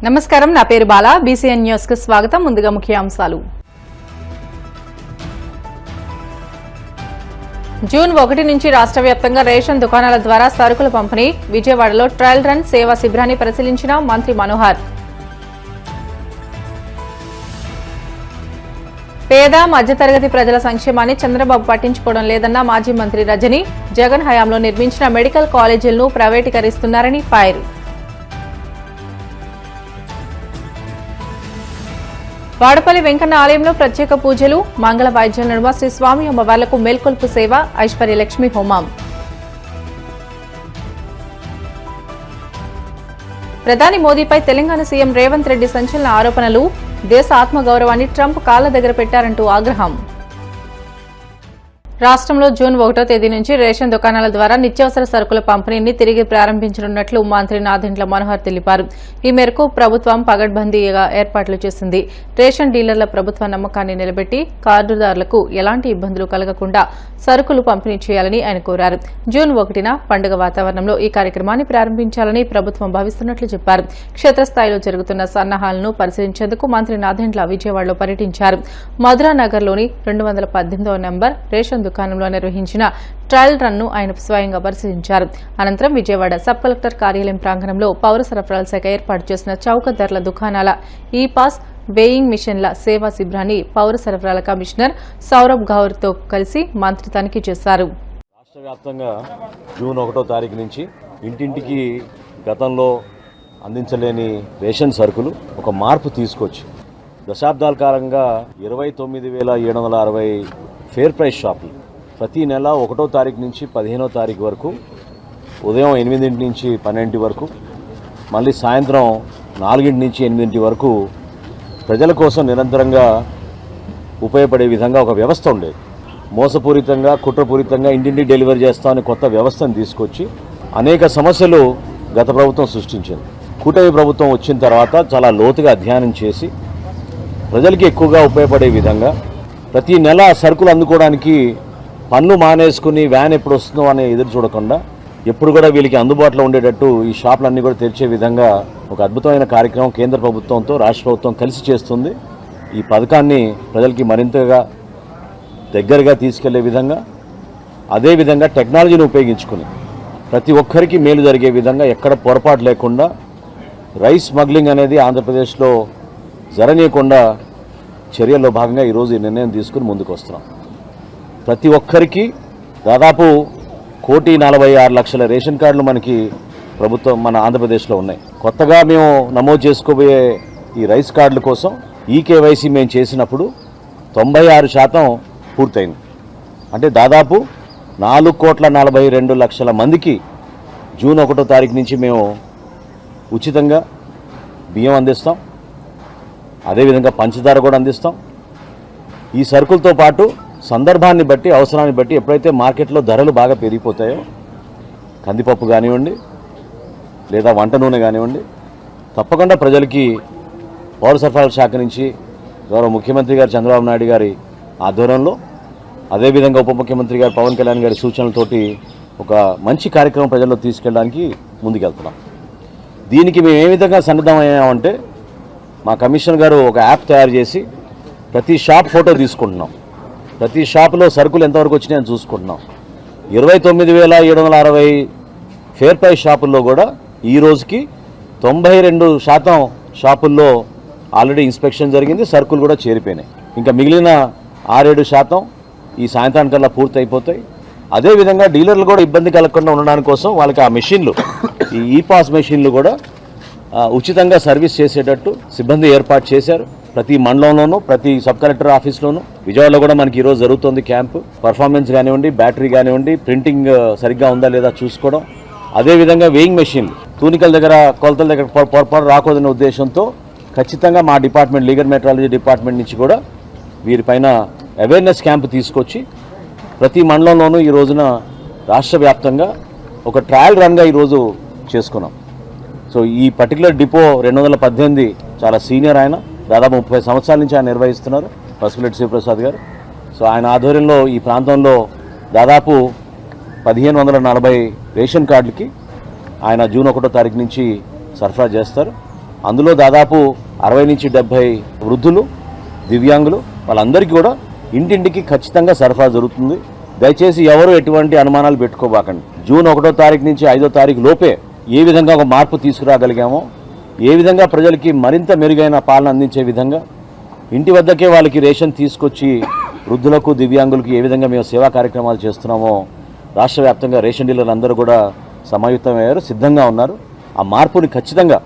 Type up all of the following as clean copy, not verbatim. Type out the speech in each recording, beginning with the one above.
నమస్కారం, నా పేరు బాల. బీసీఎన్ న్యూస్ కు స్వాగతం. ముందుగా ముఖ్యాంశాలు. జూన్ 1 నుంచి రాష్ట్ర వ్యాప్తంగా రేషన్ దుకాణాల ద్వారా సరుకుల పంపిణీ. విజయవాడలో ట్రయల్ రన్ సేవా శిబిరాన్ని పరిశీలించిన మంత్రి మనోహర్. పేద మధ్యతరగతి ప్రజల సంక్షేమాన్ని చంద్రబాబు పట్టించుకోవడం లేదన్న మాజీ మంత్రి రజని. జగన్ హయాంలో నిర్మించిన మెడికల్ కాలేజీలను ప్రైవేటీకరిస్తున్నారని ఫైర్. వాడపల్లి వెంకన్న ఆలయంలో ప్రత్యేక పూజలు. మంగళ వాయిద్యాల నడుమ శ్రీ స్వామి అమ్మవార్లకు మేల్కొల్పు సేవ. ఐశ్వర్య లక్ష్మి హోమం. ప్రధాని మోదీపై తెలంగాణ సీఎం రేవంత్ రెడ్డి సంచలన ఆరోపణలు. దేశ ఆత్మగౌరవాన్ని ట్రంప్ కాళ్ల దగ్గర పెట్టారంటూ ఆగ్రహం. రాష్ట్రంలో జూన్ 1వ తేదీ నుంచి రేషన్ దుకాణాల ద్వారా నిత్యావసర సరుకుల పంపిణీని తిరిగి ప్రారంభించనున్నట్లు మంత్రి నాదెండ్ల మనోహర్ తెలిపారు. ఈ మేరకు ప్రభుత్వం పగడ్బందీగా ఏర్పాట్లు చేసింది. రేషన్ డీలర్ల ప్రభుత్వ నమ్మకాన్ని నిలబెట్టి కార్డుదారులకు ఎలాంటి ఇబ్బందులు కలగకుండా సరుకులు పంపిణీ చేయాలని ఆయన కోరారు. జూన్ 1న పండుగ వాతావరణంలో ఈ కార్యక్రమాన్ని ప్రారంభించాలని ప్రభుత్వం భావిస్తున్నట్లు చెప్పారు. క్షేత్రస్థాయిలో జరుగుతున్న సన్నాహాలను పరిశీలించేందుకు మంత్రి నాదెండ్ల విజయవాడలో పర్యటించారు. మధురానగర్లోని 218వ నంబర్ రేషన్ దుకాణంలో నిర్వహించిన ట్రయల్ రన్ ను ఆయన స్వయంగా పరిశీలించారు. అనంతరం విజయవాడ సబ్ కలెక్టర్ కార్యాలయం ప్రాంగణంలో పౌర సరఫరాల శాఖ ఏర్పాటు చేసిన చౌక ధరల దుకాణాల ఈ పాస్ వేయింగ్ మిషన్ల సేవా శిబిరాన్ని పౌర సరఫరాల కమిషనర్ సౌరభ్ గౌర్ తో కలిసి మంత్రి తనిఖీ చేశారు. రాష్ట్ర వ్యాప్తంగా జూన్ 1వ తారీఖు నుంచి ఇంటింటికి గతంలో అందించలేని రేషన్ సరుకులు ఒక మార్పు తీసుకొచ్చి దశాబ్దాల కాలంగా 29,760 ఫేర్ ప్రైస్ షాపులు ప్రతి నెల 1వ తారీఖు నుంచి 15వ తారీఖు వరకు ఉదయం 8 నుంచి 12 వరకు, మళ్ళీ సాయంత్రం 4 నుంచి 8 వరకు ప్రజల కోసం నిరంతరంగా ఉపయోగపడే విధంగా ఒక వ్యవస్థ ఉండేది. మోసపూరితంగా కుట్రపూరితంగా ఇంటింటికి డెలివరీ చేస్తామని కొత్త వ్యవస్థను తీసుకొచ్చి అనేక సమస్యలు గత ప్రభుత్వం సృష్టించింది. కూటమి ప్రభుత్వం వచ్చిన తర్వాత చాలా లోతుగా అధ్యయనం చేసి ప్రజలకి ఎక్కువగా ఉపయోగపడే విధంగా ప్రతి నెల సరుకులు అందుకోవడానికి పన్ను మానేసుకుని వ్యాన్ ఎప్పుడు వస్తుందో అని ఎదురు చూడకుండా ఎప్పుడు కూడా వీళ్ళకి అందుబాటులో ఉండేటట్టు ఈ షాపులన్నీ కూడా తెరిచే విధంగా ఒక అద్భుతమైన కార్యక్రమం కేంద్ర ప్రభుత్వంతో రాష్ట్ర ప్రభుత్వం కలిసి చేస్తుంది. ఈ పథకాన్ని ప్రజలకి మరింతగా దగ్గరగా తీసుకెళ్లే విధంగా, అదేవిధంగా టెక్నాలజీని ఉపయోగించుకుని ప్రతి ఒక్కరికి మేలు జరిగే విధంగా ఎక్కడ పొరపాటు లేకుండా రైస్ స్మగ్లింగ్ అనేది ఆంధ్రప్రదేశ్లో జరగనీయకుండా చర్యల్లో భాగంగా ఈరోజు ఈ నిర్ణయం తీసుకుని ముందుకు వస్తున్నాం. ప్రతి ఒక్కరికి దాదాపు 1,46,00,000 రేషన్ కార్డులు మనకి ప్రభుత్వం మన ఆంధ్రప్రదేశ్లో ఉన్నాయి. కొత్తగా మేము నమోదు చేసుకోబోయే ఈ రైస్ కార్డుల కోసం ఈకేవైసీ మేము చేసినప్పుడు 96% పూర్తయింది. అంటే దాదాపు 4,42,00,000 మందికి జూన్ 1వ తారీఖు నుంచి మేము ఉచితంగా బియ్యం అందిస్తాం. అదేవిధంగా పంచదార కూడా అందిస్తాం. ఈ సరుకులతో పాటు సందర్భాన్ని బట్టి, అవసరాన్ని బట్టి ఎప్పుడైతే మార్కెట్లో ధరలు బాగా పెరిగిపోతాయో కందిపప్పు కానివ్వండి లేదా వంట నూనె కానివ్వండి, తప్పకుండా ప్రజలకి పౌర సరఫరాల శాఖ నుంచి గౌరవ ముఖ్యమంత్రి గారు చంద్రబాబు నాయుడు గారి ఆధ్వర్యంలో, అదేవిధంగా ఉప ముఖ్యమంత్రి గారు పవన్ కళ్యాణ్ గారి సూచనలతోటి ఒక మంచి కార్యక్రమం ప్రజల్లో తీసుకెళ్ళడానికి ముందుకెళ్తున్నాం. దీనికి మేము ఏ విధంగా సన్నద్ధమయ్యామంటే మా కమిషనర్ గారు ఒక యాప్ తయారు చేసి ప్రతి షాప్ ఫోటో తీసుకుంటున్నాం. ప్రతి షాపులో సరుకులు ఎంతవరకు వచ్చినాయని చూసుకుంటున్నాం. 29,760 ఫేర్ ప్రైస్ షాపుల్లో కూడా ఈ రోజుకి 92% షాపుల్లో ఆల్రెడీ ఇన్స్పెక్షన్ జరిగింది, సరుకులు కూడా చేరిపోయినాయి. ఇంకా మిగిలిన 6-7% ఈ సాయంత్రానికల్లా పూర్తి అయిపోతాయి. అదేవిధంగా డీలర్లు కూడా ఇబ్బంది కలగకుండా ఉండడానికి కోసం వాళ్ళకి ఆ మెషిన్లు, ఈ ఈపాస్ మెషిన్లు కూడా ఉచితంగా సర్వీస్ చేసేటట్టు సిబ్బంది ఏర్పాటు చేశారు. ప్రతి మండలంలోనూ, ప్రతి సబ్ కలెక్టర్ ఆఫీస్లోనూ, విజయవాడలో కూడా మనకి ఈరోజు జరుగుతుంది క్యాంపు. పర్ఫార్మెన్స్ కానివ్వండి, బ్యాటరీ కానివ్వండి, ప్రింటింగ్ సరిగ్గా ఉందా లేదా చూసుకోవడం. అదేవిధంగా వేయింగ్ మెషిన్లు తూనికల దగ్గర, కొలతల దగ్గర పొరపాటు రాకూడదనే ఉద్దేశంతో ఖచ్చితంగా మా డిపార్ట్మెంట్, లీగల్ మెట్రాలజీ డిపార్ట్మెంట్ నుంచి కూడా వీరిపైన అవేర్నెస్ క్యాంపు తీసుకొచ్చి ప్రతి మండలంలోనూ ఈ రోజున రాష్ట్ర వ్యాప్తంగా ఒక ట్రయల్ రన్గా ఈరోజు చేసుకున్నాం. సో ఈ పర్టికులర్ డిపో 218 చాలా సీనియర్ ఆయన, దాదాపు 30 సంవత్సరాల నుంచి ఆయన నిర్వహిస్తున్నారు, పసుపులెట్టి శివప్రసాద్ గారు. సో ఆయన ఆధ్వర్యంలో ఈ ప్రాంతంలో దాదాపు 1540 రేషన్ కార్డులకి ఆయన జూన్ 1వ తారీఖు నుంచి సరఫరా చేస్తారు. అందులో దాదాపు 60 నుంచి 70 వృద్ధులు, దివ్యాంగులు, వాళ్ళందరికీ కూడా ఇంటింటికి ఖచ్చితంగా సరఫరా జరుగుతుంది. దయచేసి ఎవరు ఎటువంటి అనుమానాలు పెట్టుకోబాకండి. జూన్ 1వ తారీఖు నుంచి 5వ తారీఖు లోపే ఏ విధంగా ఒక మార్పు తీసుకురాగలిగామో, ఏ విధంగా ప్రజలకి మరింత మెరుగైన పాలన అందించే విధంగా ఇంటి వద్దకే వాళ్ళకి రేషన్ తీసుకొచ్చి వృద్ధులకు, దివ్యాంగులకు ఏ విధంగా మేము సేవా కార్యక్రమాలు చేస్తున్నామో రాష్ట్ర వ్యాప్తంగా రేషన్ డీలర్లు అందరూ కూడా సమాయుక్తమయ్యారు, సిద్ధంగా ఉన్నారు. ఆ మార్పుని ఖచ్చితంగా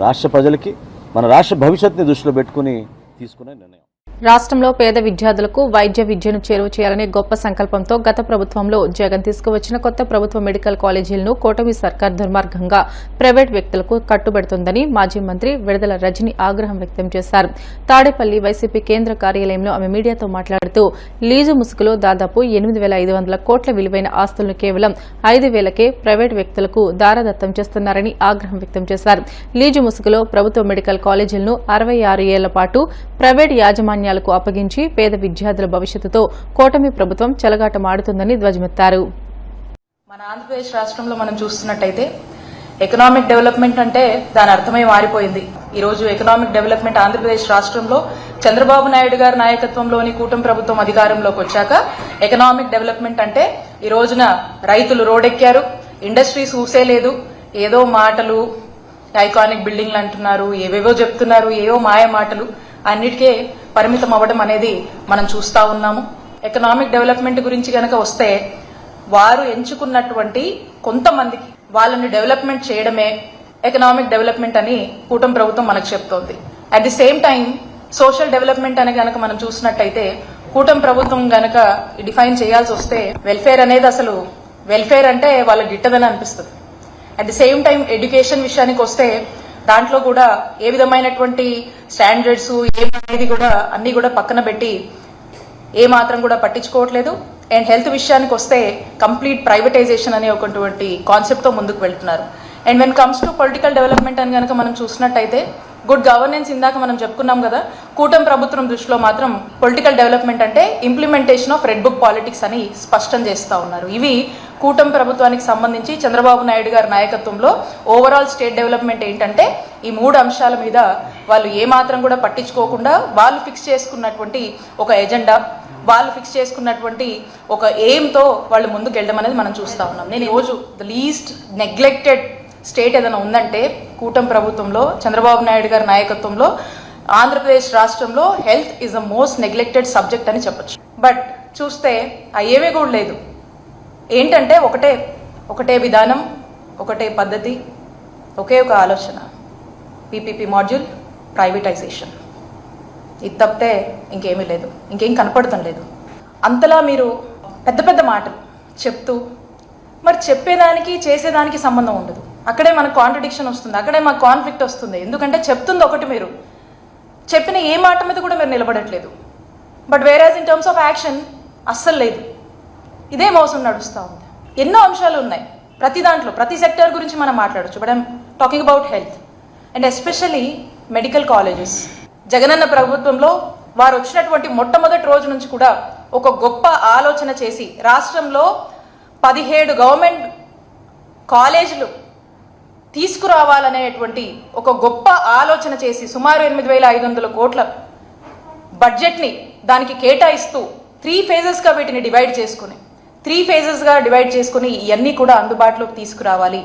రాష్ట్ర ప్రజలకి, మన రాష్ట్ర భవిష్యత్తుని దృష్టిలో పెట్టుకుని తీసుకునే నిర్ణయం. రాష్ట్రంలో పేద విద్యార్థులకు వైద్య విద్యను చేరువ చేయాలనే గొప్ప సంకల్పంతో గత ప్రభుత్వంలో జగన్ తీసుకువచ్చిన కొత్త ప్రభుత్వ మెడికల్ కాలేజీలను కూటమి సర్కార్ దుర్మార్గంగా ప్రైవేట్ వ్యక్తులకు కట్టుబెడుతోందని మాజీ మంత్రి విడుదల రజని ఆగ్రహం వ్యక్తం చేశారు. తాడేపల్లి వైసీపీ కేంద్ర కార్యాలయంలో ఆమె మీడియాతో మాట్లాడుతూ లీజు ముసుగులో దాదాపు 8,500 కోట్ల విలువైన ఆస్తులను కేవలం 5,000కే ప్రైవేట్ వ్యక్తులకు దారదత్తం చేస్తున్నారని ఆగ్రహం వ్యక్తం చేశారు. లీజు ముసుగులో ప్రభుత్వ మెడికల్ కాలేజీలను 66 ఏళ్ల పాటు ప్రైవేట్ యాజమాన్యాలకు అప్పగించి పేద విద్యార్థుల భవిష్యత్తుతో కూటమి ప్రభుత్వం చెలగాటమాడుతుందని ధ్వజమెత్తారు. మన ఆంధ్రప్రదేశ్ రాష్ట్రంలో మనం చూస్తున్నట్టయితే ఎకనామిక్ డెవలప్మెంట్ అంటే దాని అర్థమే మారిపోయింది. ఈ రోజు ఎకనామిక్ డెవలప్మెంట్ ఆంధ్రప్రదేశ్ రాష్ట్రంలో చంద్రబాబు నాయుడు గారి నాయకత్వంలోని కూటమి ప్రభుత్వం అధికారంలోకి వచ్చాక ఎకనామిక్ డెవలప్మెంట్ అంటే ఈ రోజున రైతులు రోడ్డెక్కారు, ఇండస్ట్రీస్ ఊసేలేదు, ఏదో మాటలు, ఐకానిక్ బిల్డింగ్లు అంటున్నారు, ఏవేవో చెప్తున్నారు, ఏవో మాయ మాటలు అన్నిటికే పరిమితం అవ్వడం అనేది మనం చూస్తా ఉన్నాము. ఎకనామిక్ డెవలప్మెంట్ గురించి గనక వస్తే వారు ఎంచుకున్నటువంటి కొంతమందికి వాళ్ళని డెవలప్మెంట్ చేయడమే ఎకనామిక్ డెవలప్మెంట్ అని కూటమి ప్రభుత్వం మనకు చెప్తోంది. At the same time social development అని గనక మనం చూసినట్టయితే కూటమి ప్రభుత్వం గనక డిఫైన్ చేయాల్సి వస్తే వెల్ఫేర్ అనేది అసలు వెల్ఫేర్ అంటే వాళ్ళకి గిట్టదని అనిపిస్తుంది. At the same time education విషయానికి వస్తే దాంట్లో కూడా ఏ విధమైనటువంటి స్టాండర్డ్స్ ఏమనేది కూడా అన్ని కూడా పక్కన పెట్టి ఏ మాత్రం కూడా పట్టించుకోవట్లేదు. అండ్ హెల్త్ విషయానికి వస్తే కంప్లీట్ ప్రైవేటైజేషన్ అనే ఒకటువంటి కాన్సెప్ట్ తో ముందుకు వెళ్తున్నారు. And when comes to political development అని కనుక మనం చూసినట్టయితే గుడ్ గవర్నెన్స్ ఇందాక మనం చెప్పుకున్నాం కదా, కూటమి ప్రభుత్వం దృష్టిలో మాత్రం పొలిటికల్ డెవలప్మెంట్ అంటే implementation of red book politics అని స్పష్టం చేస్తా ఉన్నారు. ఇవి కూటమి ప్రభుత్వానికి సంబంధించి చంద్రబాబు నాయుడు గారి నాయకత్వంలో ఓవరాల్ స్టేట్ డెవలప్మెంట్ ఏంటంటే ఈ 3 అంశాల మీద వాళ్ళు ఏమాత్రం కూడా పట్టించుకోకుండా వాళ్ళు ఫిక్స్ చేసుకున్నటువంటి ఒక ఎజెండా, వాళ్ళు ఫిక్స్ చేసుకున్నటువంటి ఒక ఎయిమ్తో వాళ్ళు ముందుకు వెళ్ళడం అనేది మనం చూస్తా ఉన్నాం. నేను ఈరోజు ద లీస్ట్ నెగ్లెక్టెడ్ స్టేట్ ఏదైనా ఉందంటే కూటమి ప్రభుత్వంలో చంద్రబాబు నాయుడు గారి నాయకత్వంలో ఆంధ్రప్రదేశ్ రాష్ట్రంలో health is the most neglected subject అని చెప్పొచ్చు. బట్ చూస్తే ఏమీ కూడా లేదు. ఏంటంటే ఒకటే విధానం, ఒకటే పద్ధతి, ఒకే ఒక ఆలోచన, పీపీపీ మాడ్యూల్, ప్రైవేటైజేషన్. ఇది తప్పితే ఇంకేమీ లేదు, ఇంకేం కనపడటం లేదు. అంతలా మీరు పెద్ద పెద్ద మాటలు చెప్తూ మరి చెప్పేదానికి చేసేదానికి సంబంధం ఉండదు. అక్కడే మనకు కాంట్రడిక్షన్ వస్తుంది, అక్కడే మాకు కాన్ఫ్లిక్ట్ వస్తుంది. ఎందుకంటే చెప్తుంది ఒకటి, మీరు చెప్పిన ఏ మాట మీద కూడా మీరు నిలబడట్లేదు. బట్ వేరేజ్ ఇన్ టర్మ్స్ ఆఫ్ యాక్షన్ అస్సలు లేదు. ఇదే మోసం నడుస్తూ ఉంది. ఎన్నో అంశాలు ఉన్నాయి, ప్రతి దాంట్లో ప్రతి సెక్టర్ గురించి మనం మాట్లాడచ్చు. But I'm talking about health and especially medical colleges. Jagananna ప్రభుత్వంలో వారు వచ్చినటువంటి మొట్టమొదటి రోజు నుంచి కూడా ఒక గొప్ప ఆలోచన చేసి రాష్ట్రంలో 17 గవర్నమెంట్ కాలేజీలు తీసుకురావాలనేటువంటి ఒక గొప్ప ఆలోచన చేసి సుమారు 8,500 కోట్ల బడ్జెట్ని దానికి కేటాయిస్తూ 3 ఫేజెస్గా వీటిని డివైడ్ చేసుకుని ఇవన్నీ కూడా అందుబాటులోకి తీసుకురావాలి.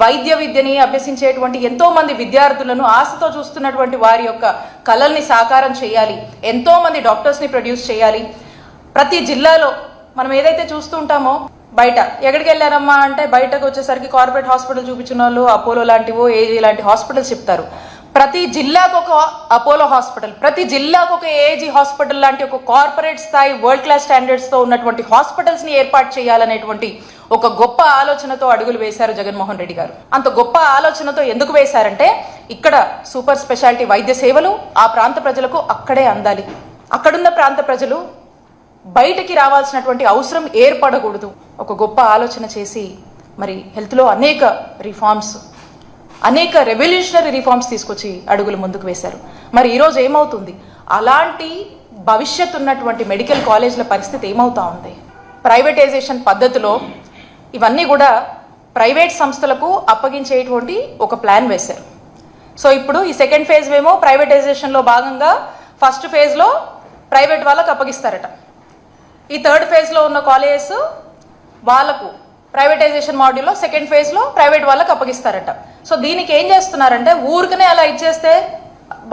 వైద్య విద్యని అభ్యసించేటువంటి ఎంతో మంది విద్యార్థులను ఆశతో చూస్తున్నటువంటి వారి యొక్క కలల్ని సాకారం చేయాలి. ఎంతో మంది డాక్టర్స్ని ప్రొడ్యూస్ చేయాలి. ప్రతి జిల్లాలో మనం ఏదైతే చూస్తూ ఉంటామో, బయట ఎక్కడికి వెళ్ళారమ్మా అంటే బయటకు వచ్చేసరికి కార్పొరేట్ హాస్పిటల్ చూపించిన వాళ్ళు అపోలో లాంటివో ఏజీ లాంటి హాస్పిటల్స్ చెప్తారు. ప్రతి జిల్లాకు ఒక అపోలో హాస్పిటల్, ప్రతి జిల్లాకు ఒక ఏజీ హాస్పిటల్ లాంటి ఒక కార్పొరేట్ స్థాయి వరల్డ్ క్లాస్ స్టాండర్డ్స్తో ఉన్నటువంటి హాస్పిటల్స్ని ఏర్పాటు చేయాలనేటువంటి ఒక గొప్ప ఆలోచనతో అడుగులు వేశారు జగన్మోహన్ రెడ్డి గారు. అంత గొప్ప ఆలోచనతో ఎందుకు వేశారంటే ఇక్కడ సూపర్ స్పెషాలిటీ వైద్య సేవలు ఆ ప్రాంత ప్రజలకు అక్కడే అందాలి. అక్కడున్న ప్రాంత ప్రజలు బయటకి రావాల్సినటువంటి అవసరం ఏర్పడకూడదు. ఒక గొప్ప ఆలోచన చేసి మరి హెల్త్లో అనేక రిఫార్మ్స్, అనేక రెవల్యూషనరీ రిఫార్మ్స్ తీసుకొచ్చి అడుగులు ముందుకు వేశారు. మరి ఈరోజు ఏమవుతుంది? అలాంటి భవిష్యత్తు ఉన్నటువంటి మెడికల్ కాలేజీల పరిస్థితి ఏమవుతా ఉంది? ప్రైవేటైజేషన్ పద్ధతిలో ఇవన్నీ కూడా ప్రైవేట్ సంస్థలకు అప్పగించేటువంటి ఒక ప్లాన్ వేశారు. సో ఇప్పుడు ఈ సెకండ్ ఫేజ్ ఏమో ప్రైవేటైజేషన్లో భాగంగా ఫస్ట్ ఫేజ్లో ప్రైవేట్ వాళ్ళకు అప్పగిస్తారట. ఈ థర్డ్ ఫేజ్లో ఉన్న కాలేజెస్ వాళ్ళకు ప్రైవేటైజేషన్ మాడ్యూల్లో సెకండ్ ఫేజ్లో ప్రైవేట్ వాళ్ళకు అప్పగిస్తారట. సో దీనికి ఏం చేస్తున్నారంటే ఊరికనే అలా ఇచ్చేస్తే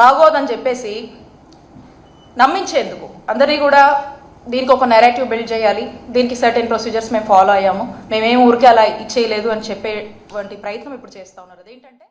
బాగోదని చెప్పేసి నమ్మించేందుకు అందరినీ కూడా దీనికి ఒక నెరేటివ్ బిల్డ్ చేయాలి, దీనికి సర్టెన్ ప్రొసీజర్స్ మేము ఫాలో అయ్యాము, మేమేం ఊరికే అలా ఇచ్చేయలేదు అని చెప్పేటువంటి ప్రయత్నం ఇప్పుడు చేస్తూ ఉన్నారు. అదేంటంటే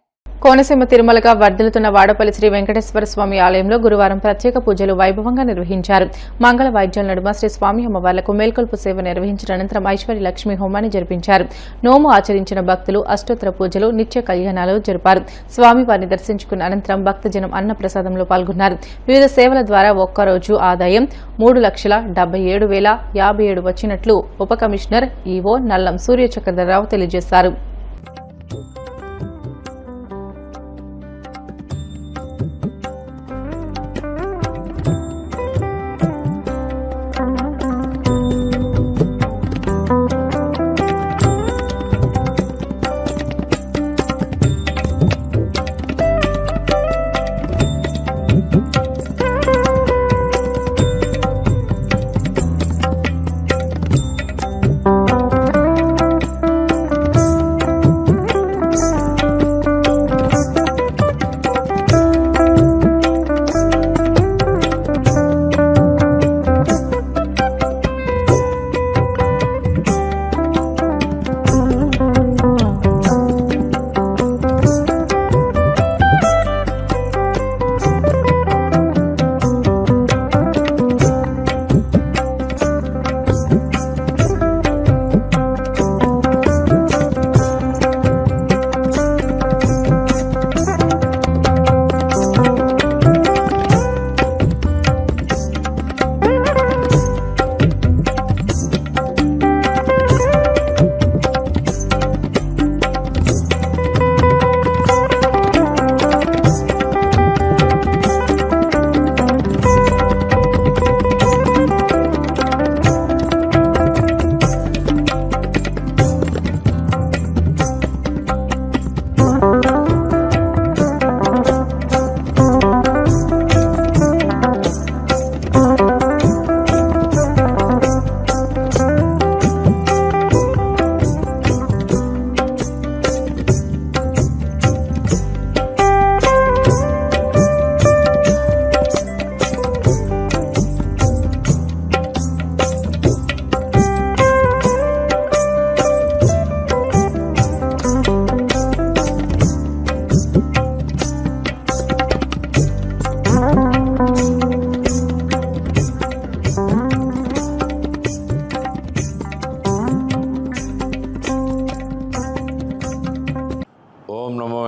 కోనసీమ తిరుమలగా వర్ధిల్లుతున్న వాడపల్లి శ్రీ వెంకటేశ్వర స్వామి ఆలయంలో గురువారం ప్రత్యేక పూజలు వైభవంగా నిర్వహించారు. మంగళ వాయిద్యాల నడుమ శ్రీ స్వామి అమ్మవార్లకు మేల్కొల్పు సేవ నిర్వహించిన అనంతరం ఐశ్వర్య లక్ష్మీ హోమాన్ని జరిపించారు. నోము ఆచరించిన భక్తులు అష్టోత్తర పూజలు, నిత్య కళ్యాణాలు జరిపారు. స్వామివారిని దర్శించుకున్న అనంతరం భక్తజనం అన్నప్రసాదంలో పాల్గొన్నారు. వివిధ సేవల ద్వారా ఒక్కరోజు ఆదాయం 3,77,057 వచ్చినట్లు ఉప కమిషనర్ ఈవో నల్లం సూర్యచక్రధరరావు తెలియజేశారు.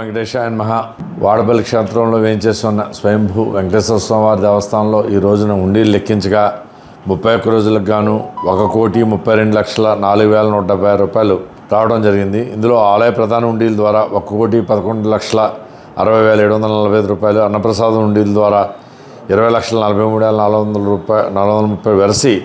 వెంకటేశాయ నమః. వాడపల్లి క్షేత్రంలో వేయించేస్తున్న స్వయంభూ వెంకటేశ్వర స్వామివారి దేవస్థానంలో ఈ రోజున ఉండీలు లెక్కించగా 31 రోజులకు గాను 1,32,04,170 రూపాయలు రావడం జరిగింది. ఇందులో ఆలయ ప్రధాన ఉండీల ద్వారా 1,11,60,745 రూపాయలు, అన్నప్రసాదం ఉండీల ద్వారా 20,43,430 వెరసి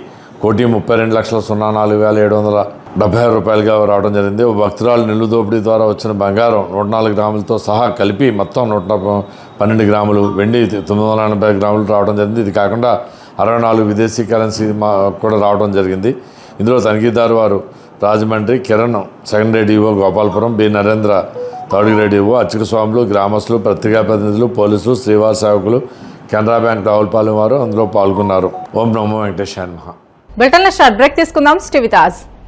1,32,04,770 రూపాయలుగా రావడం జరిగింది. భక్తురాలు నెల్లు దోపిడీ ద్వారా వచ్చిన బంగారం 104 గ్రాములతో సహా కలిపి మొత్తం 112 గ్రాములు, వెండి 980 గ్రాములు రావడం జరిగింది. ఇది కాకుండా 64 విదేశీ కరెన్సీ కూడా రావడం జరిగింది. ఇందులో తనిఖీదారు వారు Rajahmundry, Kiran second grade EO Gopalapuram, B Narendra third grade EO, అర్చక స్వాములు, గ్రామస్తులు, పత్రికా ప్రతినిధులు, పోలీసులు, శ్రీవారి సేవకులు, కెనరా బ్యాంక్ రావులపాలెం వారు అందులో పాల్గొన్నారు. ఓం నమో వెంకటేశాయ నమః. బ్రిటన్లో షార్ట్ బ్రేక్ తీసుకుందాం. Stay with us.